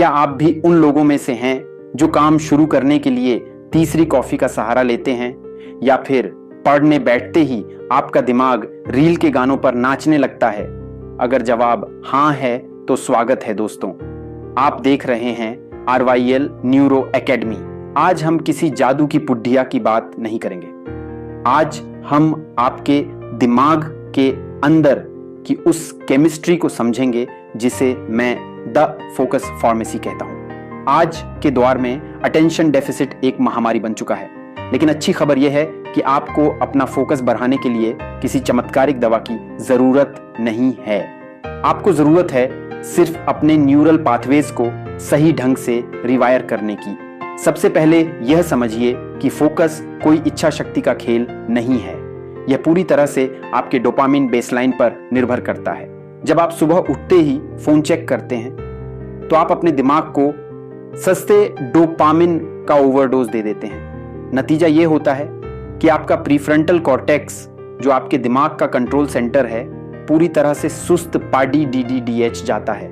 क्या आप भी उन लोगों में से हैं जो काम शुरू करने के लिए तीसरी कॉफी का सहारा लेते हैं, या फिर पढ़ने बैठते ही आपका दिमाग रील के गानों पर नाचने लगता है? अगर जवाब हां है तो स्वागत है दोस्तों। आप देख रहे हैं RYL न्यूरो एकेडमी। आज हम किसी जादू की पुड्डिया की बात नहीं करेंगे। आज हम आपके दिमाग के अंदर की उस केमिस्ट्री को समझेंगे जिसे मैं द फोकस फार्मेसी कहता हूं। आज के दौर में अटेंशन डेफिसिट एक महामारी बन चुका है, लेकिन अच्छी खबर यह है कि आपको अपना फोकस बढ़ाने के लिए किसी चमत्कारिक दवा की जरूरत नहीं है। आपको जरूरत है सिर्फ अपने न्यूरल पाथवेज को सही ढंग से रिवायर करने की। सबसे पहले यह समझिए कि फोकस कोई इच्छा शक्ति का खेल नहीं है। यह पूरी तरह से आपके डोपामिन बेसलाइन पर निर्भर करता है। जब आप सुबह उठते ही फोन चेक करते हैं तो आप अपने दिमाग को सस्ते डोपामिन का ओवरडोज दे देते हैं। नतीजा यह होता है कि आपका प्रीफ्रंटल कॉर्टेक्स, जो आपके दिमाग का कंट्रोल सेंटर है, पूरी तरह से सुस्त पाडी DDDH जाता है।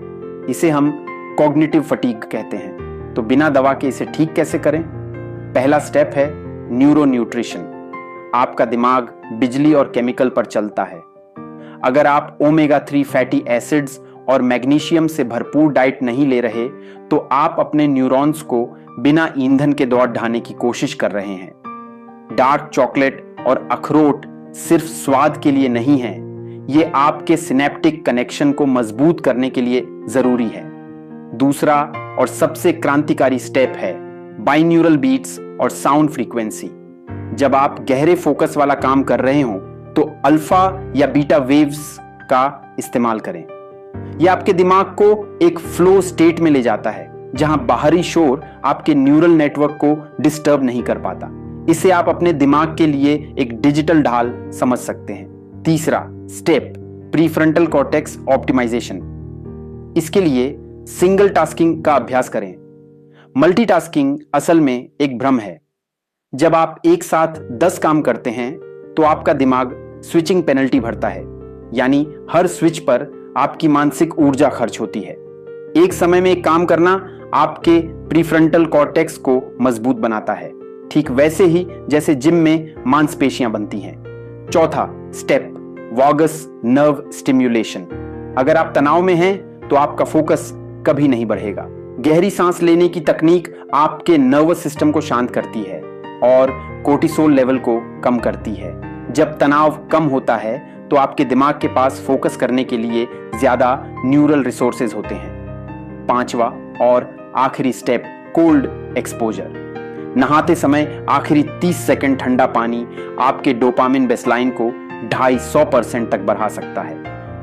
इसे हम कॉग्निटिव फटीग कहते हैं। तो बिना दवा के इसे ठीक कैसे करें? पहला स्टेप है न्यूरो न्यूट्रिशन। आपका दिमाग बिजली और केमिकल पर चलता है। अगर आप ओमेगा 3 फैटी एसिड्स और मैग्नीशियम से भरपूर डाइट नहीं ले रहे तो आप अपने न्यूरॉन्स को बिना ईंधन के दौड़ ढाने की कोशिश कर रहे हैं। डार्क चॉकलेट और अखरोट सिर्फ स्वाद के लिए नहीं है, ये आपके सिनेप्टिक कनेक्शन को मजबूत करने के लिए जरूरी है। दूसरा और सबसे क्रांतिकारी स्टेप है बाइन्यूरल बीट्स और साउंड फ्रीक्वेंसी। जब आप गहरे फोकस वाला काम कर रहे हो तो अल्फा या बीटा वेव्स का इस्तेमाल करें। यह आपके दिमाग को एक फ्लो स्टेट में ले जाता है जहां बाहरी शोर आपके न्यूरल नेटवर्क को डिस्टर्ब नहीं कर पाता। इसे आप अपने दिमाग के लिए एक डिजिटल ढाल समझ सकते हैं। तीसरा स्टेप प्रीफ्रंटल कॉर्टेक्स ऑप्टिमाइजेशन। इसके लिए सिंगल टास्किंग का अभ्यास करें। मल्टीटास्किंग असल में एक भ्रम है। जब आप एक साथ 10 काम करते हैं तो आपका दिमाग स्विचिंग पेनल्टी भरता है, यानी हर स्विच पर आपकी मानसिक ऊर्जा खर्च होती है। एक समय में एक काम करना आपके प्रीफ्रंटल कॉर्टेक्स को मजबूत बनाता है, ठीक वैसे ही जैसे जिम में मांसपेशियां बनती हैं। चौथा स्टेप वागस नर्व स्टिम्युलेशन। अगर आप तनाव में हैं तो आपका फोकस कभी नहीं बढ़ेगा। गहरी सांस लेने की तकनीक आपके नर्वस सिस्टम को शांत करती है और कोर्टिसोल लेवल को कम करती है। जब तनाव कम होता है तो आपके दिमाग के पास फोकस करने के लिए ज्यादा न्यूरल रिसोर्सेज होते हैं। पांचवा और आखिरी स्टेप कोल्ड एक्सपोजर। नहाते समय आखिरी 30 सेकंड ठंडा पानी आपके डोपामिन बेसलाइन को 250% तक बढ़ा सकता है,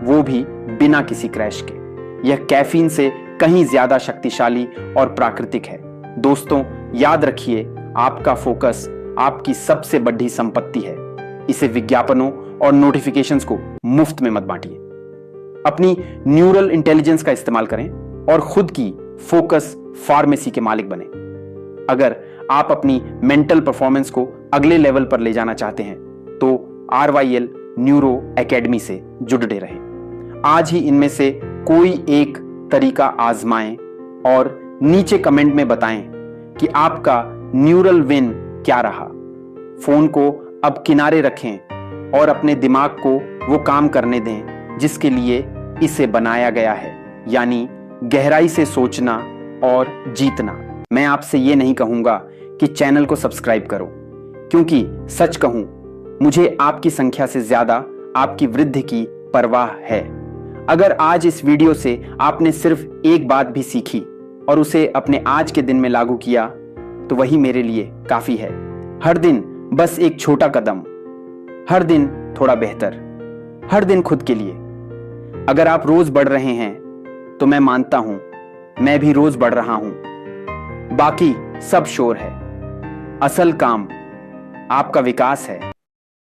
वो भी बिना किसी क्रैश के। यह कैफीन से कहीं ज्यादा शक्तिशाली और प्राकृतिक है। दोस्तों याद रखिए, आपका फोकस आपकी सबसे बड़ी संपत्ति है। इसे विज्ञापनों और नोटिफिकेशंस को मुफ्त में मत बांटिए। अपनी न्यूरल इंटेलिजेंस का इस्तेमाल करें और खुद की फोकस फार्मेसी के मालिक बने। अगर आप अपनी मेंटल परफॉर्मेंस को अगले लेवल पर ले जाना चाहते हैं तो RYL न्यूरो एकेडमी से जुड़े रहें। आज ही इनमें से कोई एक तरीका आजमाएं और नीचे कमेंट में बताएं कि आपका न्यूरल विन क्या रहा। फोन को अब किनारे रखें और अपने दिमाग को वो काम करने दें जिसके लिए इसे बनाया गया है, यानी गहराई से सोचना और जीतना। मैं आपसे ये नहीं कहूंगा कि चैनल को सब्सक्राइब करो, क्योंकि सच कहूं मुझे आपकी संख्या से ज्यादा आपकी वृद्धि की परवाह है। अगर आज इस वीडियो से आपने सिर्फ एक बात भी सीखी और उसे अपने आज के दिन में लागू किया तो वही मेरे लिए काफी है। हर दिन बस एक छोटा कदम, हर दिन थोड़ा बेहतर, हर दिन खुद के लिए। अगर आप रोज बढ़ रहे हैं तो मैं मानता हूं मैं भी रोज बढ़ रहा हूं। बाकी सब शोर है, असल काम आपका विकास है।